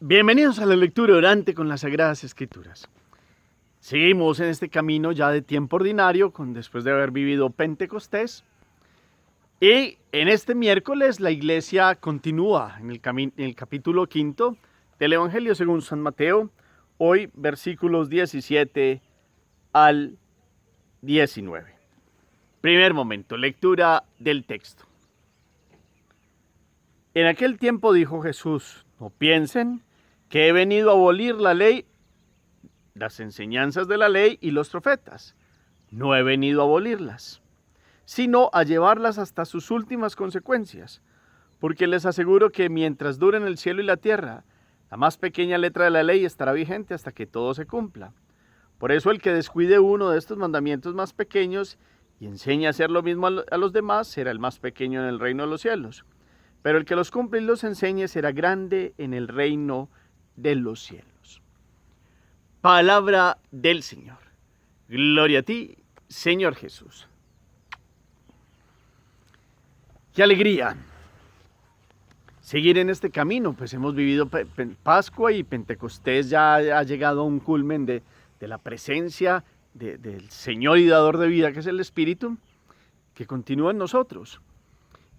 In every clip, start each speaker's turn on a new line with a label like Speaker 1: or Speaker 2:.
Speaker 1: Bienvenidos a la lectura orante con las Sagradas Escrituras. Seguimos en este camino ya de tiempo ordinario, después de haber vivido Pentecostés. Y en este miércoles la iglesia continúa en el capítulo 5 del Evangelio según San Mateo. Hoy versículos 17 al 19. Primer momento, lectura del texto. En aquel tiempo dijo Jesús: no piensen que he venido a abolir la ley, las enseñanzas de la ley y los profetas. No he venido a abolirlas, sino a llevarlas hasta sus últimas consecuencias. Porque les aseguro que mientras duren el cielo y la tierra, la más pequeña letra de la ley estará vigente hasta que todo se cumpla. Por eso el que descuide uno de estos mandamientos más pequeños y enseñe a hacer lo mismo a los demás, será el más pequeño en el reino de los cielos. Pero el que los cumple y los enseñe será grande en el reino de los cielos. Palabra del Señor. Gloria a ti, Señor Jesús. ¡Qué alegría seguir en este camino! Pues hemos vivido Pascua y Pentecostés, ya ha llegado a un culmen de la presencia del Señor y dador de vida, que es el Espíritu, que continúa en nosotros.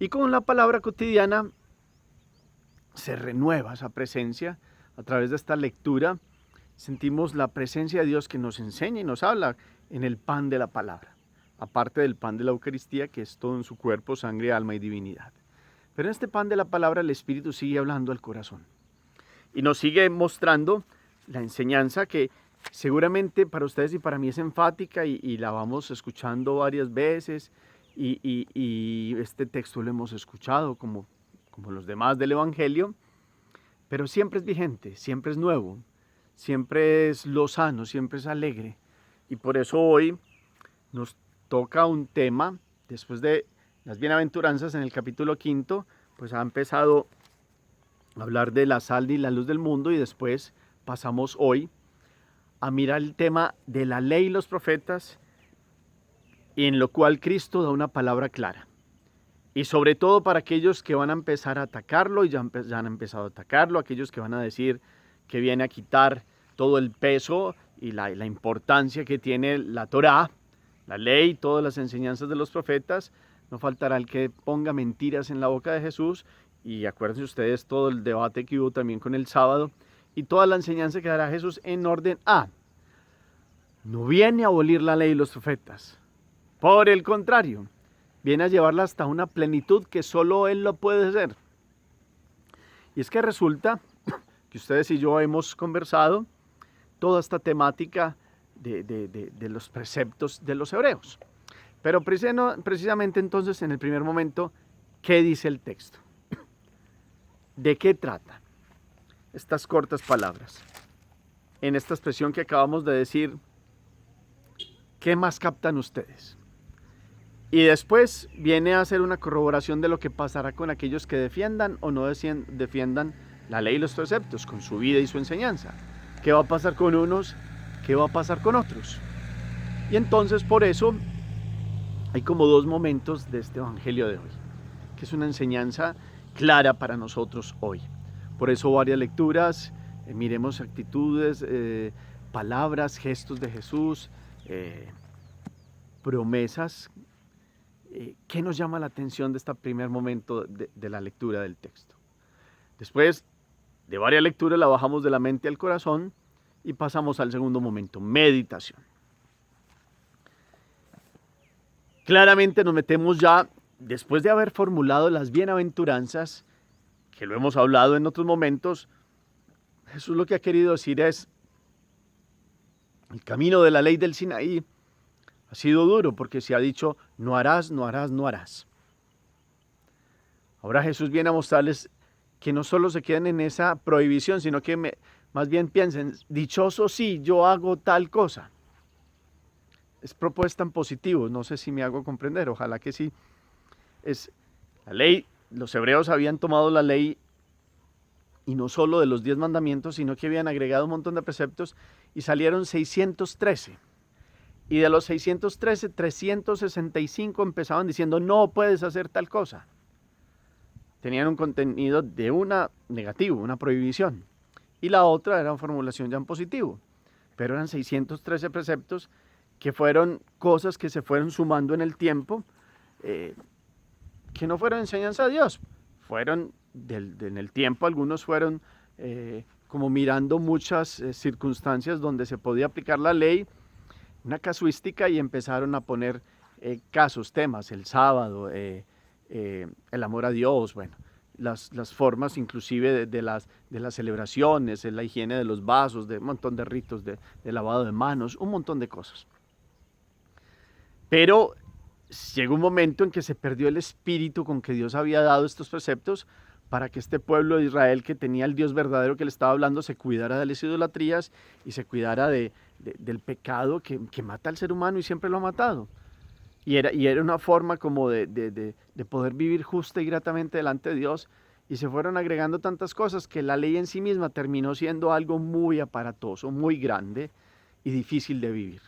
Speaker 1: Y con la palabra cotidiana se renueva esa presencia. A través de esta lectura sentimos la presencia de Dios que nos enseña y nos habla en el pan de la palabra, aparte del pan de la Eucaristía, que es todo en su cuerpo, sangre, alma y divinidad. Pero en este pan de la palabra el Espíritu sigue hablando al corazón y nos sigue mostrando la enseñanza que seguramente para ustedes y para mí es enfática y la vamos escuchando varias veces, y este texto lo hemos escuchado como los demás del Evangelio, pero siempre es vigente, siempre es nuevo, siempre es lozano, siempre es alegre. Y por eso hoy nos toca un tema, después de las bienaventuranzas en el capítulo 5, pues ha empezado a hablar de la sal y la luz del mundo, y después pasamos hoy a mirar el tema de la ley y los profetas, en lo cual Cristo da una palabra clara. Y sobre todo para aquellos que van a empezar a atacarlo, y ya han empezado a atacarlo, aquellos que van a decir que viene a quitar todo el peso y la importancia que tiene la Torá, la ley, todas las enseñanzas de los profetas. No faltará el que ponga mentiras en la boca de Jesús, y acuérdense ustedes todo el debate que hubo también con el sábado, y toda la enseñanza que dará Jesús en orden a: no viene a abolir la ley y los profetas, por el contrario, viene a llevarla hasta una plenitud que solo Él lo puede hacer. Y es que resulta que ustedes y yo hemos conversado toda esta temática de los preceptos de los hebreos. Pero precisamente entonces, en el primer momento, ¿qué dice el texto? ¿De qué trata estas cortas palabras? En esta expresión que acabamos de decir, ¿qué más captan ustedes? Y después viene a hacer una corroboración de lo que pasará con aquellos que defiendan o no defiendan la ley y los preceptos, con su vida y su enseñanza. ¿Qué va a pasar con unos? ¿Qué va a pasar con otros? Y entonces por eso hay como dos momentos de este evangelio de hoy, que es una enseñanza clara para nosotros hoy. Por eso varias lecturas, miremos actitudes, palabras, gestos de Jesús, promesas. ¿Qué nos llama la atención de este primer momento de la lectura del texto? Después de varias lecturas la bajamos de la mente al corazón y pasamos al segundo momento, meditación. Claramente nos metemos ya, después de haber formulado las bienaventuranzas, que lo hemos hablado en otros momentos. Jesús lo que ha querido decir es: el camino de la ley del Sinaí ha sido duro, porque se ha dicho no harás, no harás, no harás. Ahora Jesús viene a mostrarles que no solo se queden en esa prohibición, sino que más bien piensen: dichoso sí, yo hago tal cosa. Es propuesta en positivo, no sé si me hago comprender, ojalá que sí. Es la ley, los hebreos habían tomado la ley, y no solo de los 10 mandamientos, sino que habían agregado un montón de preceptos, y salieron 613. Y de los 613, 365 empezaban diciendo no puedes hacer tal cosa. Tenían un contenido de una negativo, una prohibición. y la otra era una formulación ya en positivo. Pero eran 613 preceptos que fueron cosas que se fueron sumando en el tiempo, que no fueron enseñanza de Dios, fueron en el tiempo, algunos fueron como mirando muchas circunstancias donde se podía aplicar la ley, una casuística, y empezaron a poner casos, temas, el sábado, el amor a Dios, bueno, las formas inclusive de las celebraciones, la higiene de los vasos, de un montón de ritos de lavado de manos, un montón de cosas. Pero llegó un momento en que se perdió el espíritu con que Dios había dado estos preceptos para que este pueblo de Israel, que tenía el Dios verdadero que le estaba hablando, se cuidara de las idolatrías y se cuidara del pecado que mata al ser humano y siempre lo ha matado. Y era una forma como de poder vivir justa y gratamente delante de Dios, y se fueron agregando tantas cosas que la ley en sí misma terminó siendo algo muy aparatoso, muy grande y difícil de vivir.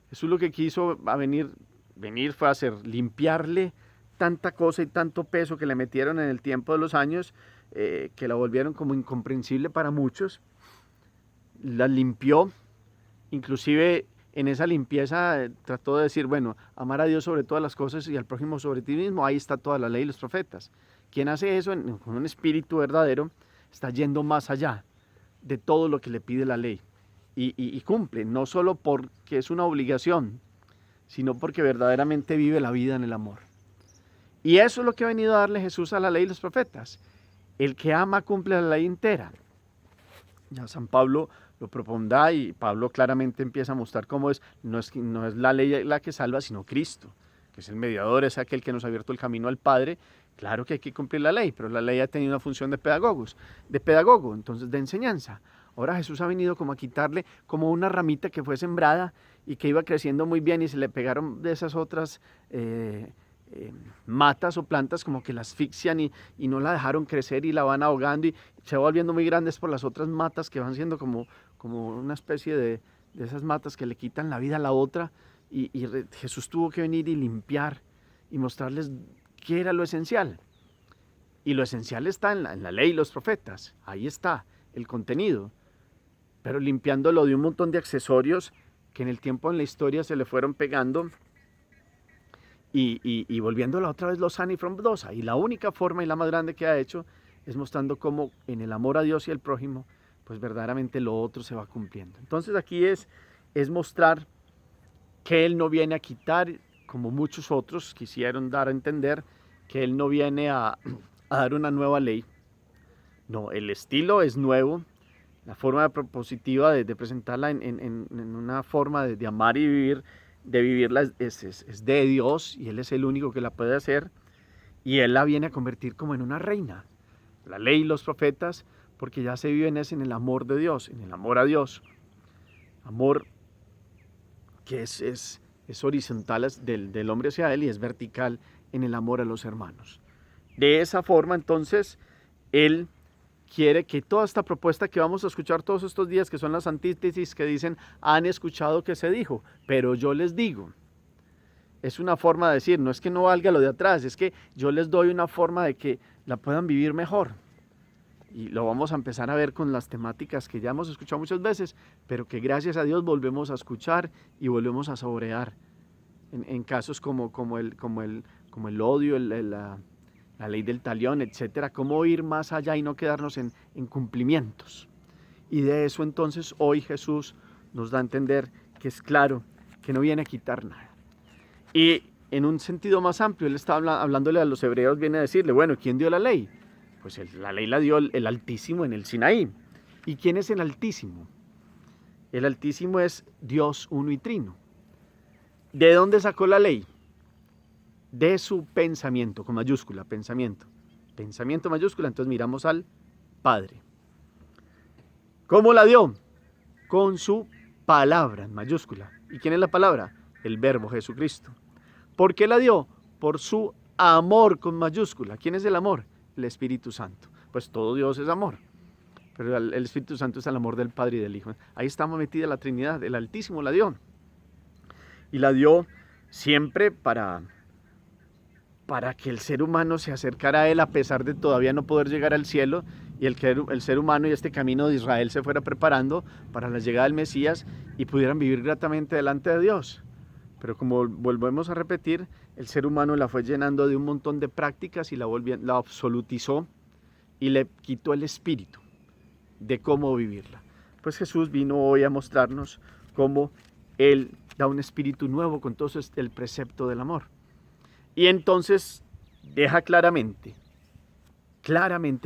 Speaker 1: Jesús lo que quiso venir fue hacer, limpiarle tanta cosa y tanto peso que le metieron en el tiempo de los años, que la volvieron como incomprensible para muchos. La limpió, inclusive en esa limpieza trató de decir, bueno, amar a Dios sobre todas las cosas y al prójimo sobre ti mismo, ahí está toda la ley y los profetas. Quien hace eso con un espíritu verdadero está yendo más allá de todo lo que le pide la ley y cumple, no solo porque es una obligación, sino porque verdaderamente vive la vida en el amor. Y eso es lo que ha venido a darle Jesús a la ley y los profetas. El que ama cumple la ley entera. Ya San Pablo lo propondrá, y Pablo claramente empieza a mostrar cómo no es la ley la que salva, sino Cristo, que es el mediador, es aquel que nos ha abierto el camino al Padre. Claro que hay que cumplir la ley, pero la ley ha tenido una función de pedagogo, entonces de enseñanza. Ahora Jesús ha venido como a quitarle como una ramita que fue sembrada y que iba creciendo muy bien, y se le pegaron de esas otras matas o plantas, como que la asfixian y no la dejaron crecer y la van ahogando, y se va volviendo muy grande por las otras matas que van siendo como una especie de esas matas que le quitan la vida a la otra, y Jesús tuvo que venir y limpiar y mostrarles qué era lo esencial. Y lo esencial está en la ley y los profetas, ahí está el contenido, pero limpiándolo de un montón de accesorios que en el tiempo, en la historia, se le fueron pegando, y volviéndola otra vez lozana y frondosa. Y la única forma y la más grande que ha hecho es mostrando cómo en el amor a Dios y al prójimo, pues verdaderamente lo otro se va cumpliendo. Entonces aquí es mostrar que Él no viene a quitar, como muchos otros quisieron dar a entender, que Él no viene a dar una nueva ley. No, el estilo es nuevo, la forma propositiva de presentarla en una forma de amar y vivir, de vivirla es de Dios, y Él es el único que la puede hacer, y Él la viene a convertir como en una reina. La ley y los profetas, porque ya se viven en el amor de Dios, en el amor a Dios. Amor que es horizontal del hombre hacia Él, y es vertical en el amor a los hermanos. De esa forma, entonces, Él quiere que toda esta propuesta que vamos a escuchar todos estos días, que son las antítesis que dicen, han escuchado que se dijo, pero yo les digo. Es una forma de decir, no es que no valga lo de atrás, es que yo les doy una forma de que la puedan vivir mejor. Y lo vamos a empezar a ver con las temáticas que ya hemos escuchado muchas veces, pero que gracias a Dios volvemos a escuchar y volvemos a saborear. En casos como el odio, la ley del talión, etcétera, cómo ir más allá y no quedarnos en cumplimientos. Y de eso entonces hoy Jesús nos da a entender que es claro que no viene a quitar nada. Y en un sentido más amplio, Él está hablándole a los hebreos, viene a decirle, bueno, ¿quién dio la ley? Pues la ley la dio el Altísimo en el Sinaí. ¿Y quién es el Altísimo? El Altísimo es Dios uno y trino. ¿De dónde sacó la ley? De su pensamiento, con mayúscula, pensamiento. Pensamiento mayúscula, entonces miramos al Padre. ¿Cómo la dio? Con su palabra, en mayúscula. ¿Y quién es la palabra? El Verbo, Jesucristo. ¿Por qué la dio? Por su amor, con mayúscula. ¿Quién es el amor? El Espíritu Santo. Pues todo Dios es amor, pero el Espíritu Santo es el amor del Padre y del Hijo. Ahí está metida la Trinidad. El Altísimo la dio, y la dio siempre para que el ser humano se acercara a Él, a pesar de todavía no poder llegar al cielo, y el ser humano y este camino de Israel se fuera preparando para la llegada del Mesías y pudieran vivir gratamente delante de Dios. Pero como volvemos a repetir, el ser humano la fue llenando de un montón de prácticas y la absolutizó y le quitó el espíritu de cómo vivirla. Pues Jesús vino hoy a mostrarnos cómo Él da un espíritu nuevo con todo el precepto del amor. Y entonces deja claramente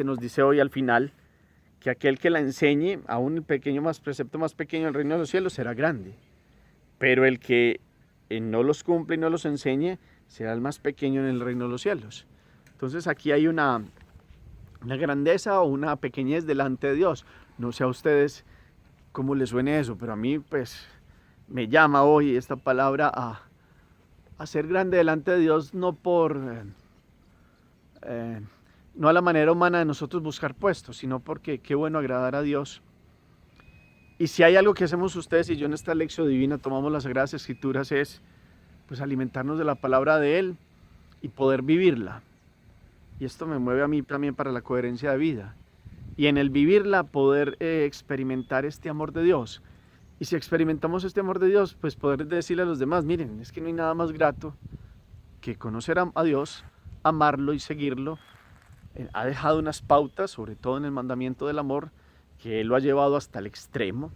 Speaker 1: nos dice hoy al final, que aquel que la enseñe, aún el precepto más pequeño del reino de los cielos, será grande. Pero el que no los cumple y no los enseñe, será el más pequeño en el reino de los cielos. Entonces aquí hay una grandeza o una pequeñez delante de Dios. No sé a ustedes cómo les suene eso, pero a mí pues me llama hoy esta palabra a ser grande delante de Dios, no a la manera humana de nosotros buscar puestos, sino porque qué bueno agradar a Dios. Y si hay algo que hacemos ustedes y yo en esta lección divina, tomamos las Sagradas Escrituras, es pues alimentarnos de la palabra de Él y poder vivirla. Y esto me mueve a mí también para la coherencia de vida. Y en el vivirla poder experimentar este amor de Dios. Y si experimentamos este amor de Dios, pues poder decirle a los demás, miren, es que no hay nada más grato que conocer a Dios, amarlo y seguirlo. Ha dejado unas pautas, sobre todo en el mandamiento del amor, que Él lo ha llevado hasta el extremo.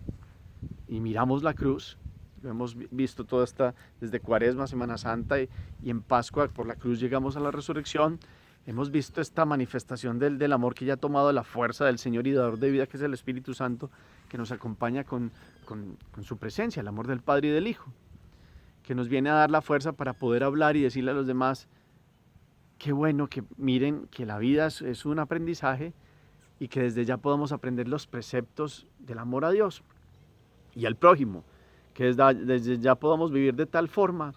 Speaker 1: Y miramos la cruz, lo hemos visto toda desde Cuaresma, Semana Santa y en Pascua, por la cruz llegamos a la resurrección. Hemos visto esta manifestación del amor que ya ha tomado la fuerza del Señor y dador de vida, que es el Espíritu Santo, que nos acompaña con su presencia, el amor del Padre y del Hijo, que nos viene a dar la fuerza para poder hablar y decirle a los demás, qué bueno que miren que la vida es un aprendizaje y que desde ya podamos aprender los preceptos del amor a Dios y al prójimo, que desde ya podamos vivir de tal forma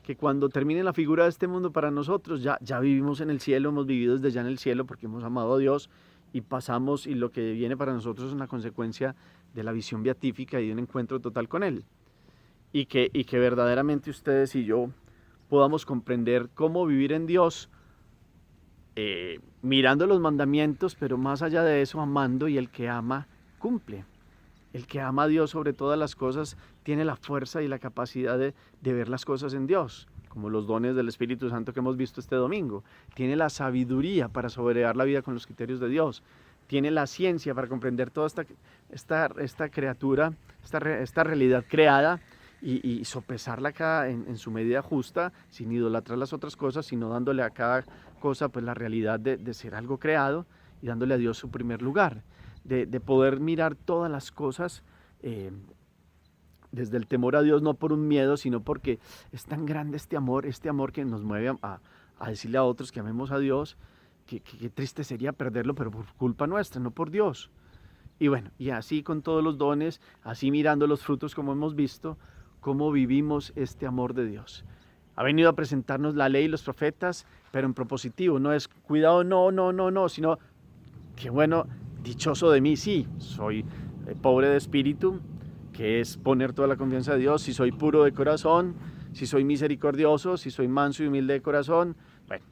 Speaker 1: que cuando termine la figura de este mundo para nosotros, ya vivimos en el cielo, hemos vivido desde ya en el cielo porque hemos amado a Dios y pasamos, y lo que viene para nosotros es una consecuencia de la visión beatífica y de un encuentro total con Él. Y que verdaderamente ustedes y yo podamos comprender cómo vivir en Dios, mirando los mandamientos, pero más allá de eso, amando, y el que ama, cumple. El que ama a Dios sobre todas las cosas tiene la fuerza y la capacidad de ver las cosas en Dios, como los dones del Espíritu Santo que hemos visto este domingo. Tiene la sabiduría para sobrellevar la vida con los criterios de Dios. Tiene la ciencia para comprender toda esta criatura, esta realidad creada y sopesarla acá en su medida justa, sin idolatrar las otras cosas, sino dándole a cada cosa pues la realidad de ser algo creado y dándole a Dios su primer lugar. De poder mirar todas las cosas desde el temor a Dios, no por un miedo, sino porque es tan grande este amor que nos mueve a decirle a otros que amemos a Dios, que triste sería perderlo, pero por culpa nuestra, no por Dios. Y bueno, y así con todos los dones, así mirando los frutos como hemos visto, cómo vivimos este amor de Dios. Ha venido a presentarnos la ley y los profetas, pero en propositivo, no es cuidado, no, sino que bueno, dichoso de mí, sí, soy pobre de espíritu, que es poner toda la confianza de Dios, si soy puro de corazón, si soy misericordioso, si soy manso y humilde de corazón, bueno.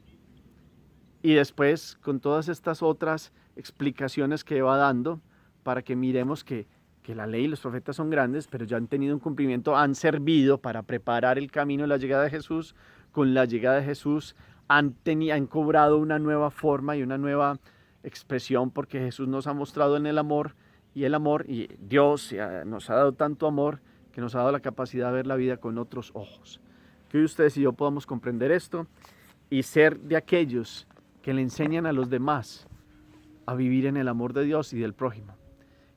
Speaker 1: Y después, con todas estas otras explicaciones que va dando, para que miremos que la ley y los profetas son grandes, pero ya han tenido un cumplimiento, han servido para preparar el camino de la llegada de Jesús. Con la llegada de Jesús han cobrado una nueva forma y una nueva expresión, porque Jesús nos ha mostrado en el amor, y Dios nos ha dado tanto amor que nos ha dado la capacidad de ver la vida con otros ojos. Que hoy ustedes y yo podamos comprender esto y ser de aquellos que le enseñan a los demás a vivir en el amor de Dios y del prójimo,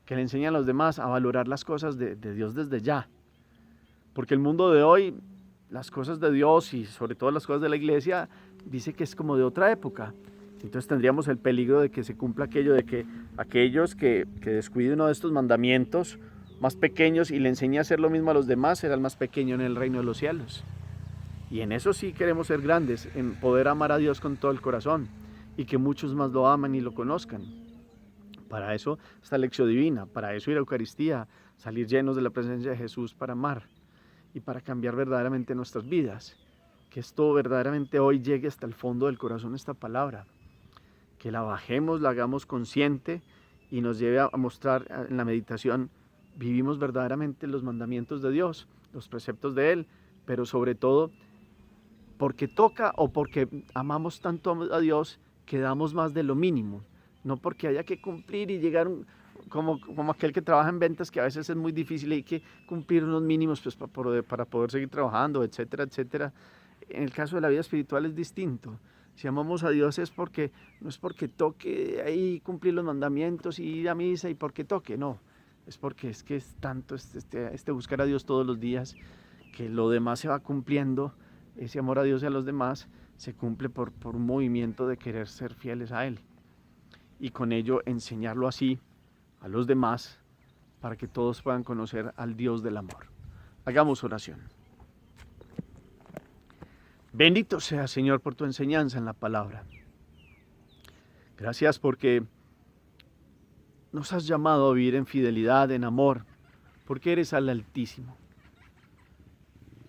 Speaker 1: que le enseñan a los demás a valorar las cosas de Dios desde ya, porque el mundo de hoy, las cosas de Dios y sobre todo las cosas de la iglesia, dice que es como de otra época. Entonces tendríamos el peligro de que se cumpla aquello de que aquellos que descuiden uno de estos mandamientos más pequeños y le enseñe a hacer lo mismo a los demás, será el más pequeño en el reino de los cielos. Y en eso sí queremos ser grandes, en poder amar a Dios con todo el corazón y que muchos más lo aman y lo conozcan. Para eso está la lección divina, para eso ir a Eucaristía, salir llenos de la presencia de Jesús para amar y para cambiar verdaderamente nuestras vidas. Que esto verdaderamente hoy llegue hasta el fondo del corazón, esta palabra. que la bajemos, la hagamos consciente y nos lleve a mostrar en la meditación, vivimos verdaderamente los mandamientos de Dios, los preceptos de Él, pero sobre todo porque toca o porque amamos tanto a Dios que damos más de lo mínimo, no porque haya que cumplir y llegar como aquel que trabaja en ventas, que a veces es muy difícil y hay que cumplir unos mínimos pues, para poder seguir trabajando, etcétera, etcétera. En el caso de la vida espiritual es distinto. Si amamos a Dios es porque no es porque toque ahí cumplir los mandamientos y ir a misa y porque toque, no. Es porque es que es tanto este buscar a Dios todos los días que lo demás se va cumpliendo. Ese amor a Dios y a los demás se cumple por un movimiento de querer ser fieles a Él. Y con ello enseñarlo así a los demás para que todos puedan conocer al Dios del amor. Hagamos oración. Bendito sea, Señor, por tu enseñanza en la palabra. Gracias porque nos has llamado a vivir en fidelidad, en amor, porque eres al Altísimo.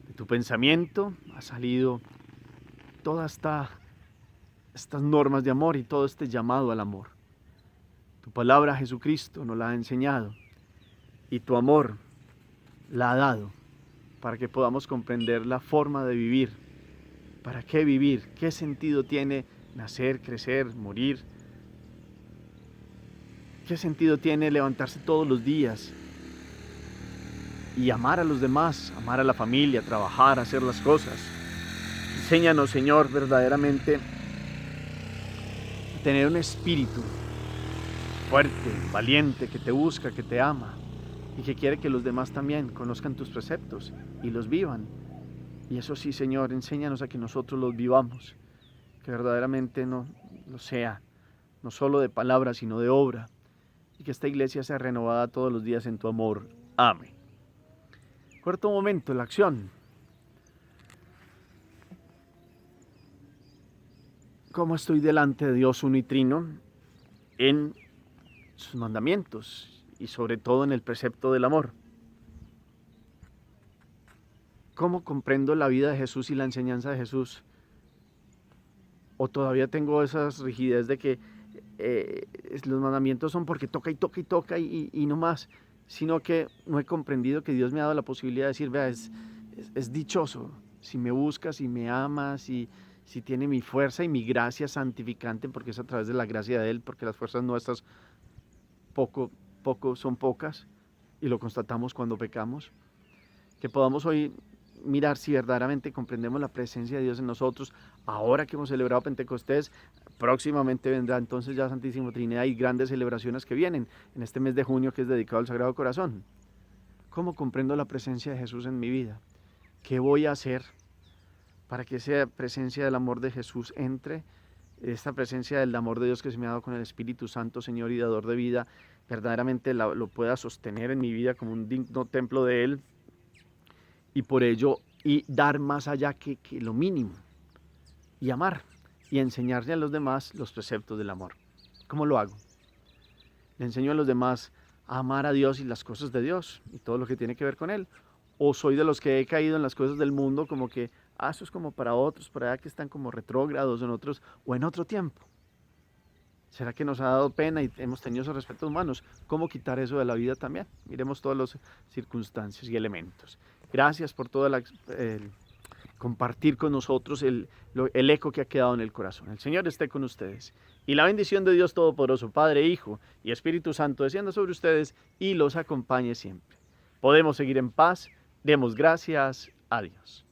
Speaker 1: De tu pensamiento ha salido todas estas normas de amor y todo este llamado al amor. Tu palabra, Jesucristo, nos la ha enseñado y tu amor la ha dado para que podamos comprender la forma de vivir. ¿Para qué vivir? ¿Qué sentido tiene nacer, crecer, morir? ¿Qué sentido tiene levantarse todos los días y amar a los demás, amar a la familia, trabajar, hacer las cosas? Enséñanos, Señor, verdaderamente a tener un espíritu fuerte, valiente, que te busca, que te ama y que quiere que los demás también conozcan tus preceptos y los vivan. Y eso sí, Señor, enséñanos a que nosotros los vivamos, que verdaderamente no lo sea, no solo de palabra, sino de obra, y que esta iglesia sea renovada todos los días en tu amor. Amén. Cuarto momento, la acción. ¿Cómo estoy delante de Dios uno y trino en sus mandamientos y sobre todo en el precepto del amor? ¿Cómo comprendo la vida de Jesús y la enseñanza de Jesús? ¿O todavía tengo esas rigidez de que los mandamientos son porque toca y toca y toca y no más? Sino que no he comprendido que Dios me ha dado la posibilidad de decir, vea, es dichoso si me buscas, si me amas, si tiene mi fuerza y mi gracia santificante, porque es a través de la gracia de Él, porque las fuerzas nuestras son pocas y lo constatamos cuando pecamos. Que podamos hoy mirar si verdaderamente comprendemos la presencia de Dios en nosotros. Ahora que hemos celebrado Pentecostés, próximamente vendrá entonces ya Santísima Trinidad y grandes celebraciones que vienen en este mes de junio que es dedicado al Sagrado Corazón. ¿Cómo comprendo la presencia de Jesús en mi vida? ¿Qué voy a hacer para que esa presencia del amor de Jesús entre? Esta presencia del amor de Dios que se me ha dado con el Espíritu Santo, Señor y dador de vida, verdaderamente lo pueda sostener en mi vida como un digno templo de Él. Y por ello, y dar más allá que lo mínimo, y amar, y enseñarle a los demás los preceptos del amor. ¿Cómo lo hago? Le enseño a los demás a amar a Dios y las cosas de Dios, y todo lo que tiene que ver con Él. O soy de los que he caído en las cosas del mundo, como que, eso es como para otros, para allá que están como retrógrados en otros, o en otro tiempo. ¿Será que nos ha dado pena y hemos tenido esos respetos humanos? ¿Cómo quitar eso de la vida también? Miremos todas las circunstancias y elementos. Gracias por todo compartir con nosotros el eco que ha quedado en el corazón. El Señor esté con ustedes. Y la bendición de Dios Todopoderoso, Padre, Hijo y Espíritu Santo, descienda sobre ustedes y los acompañe siempre. Podemos seguir en paz. Demos gracias a Dios.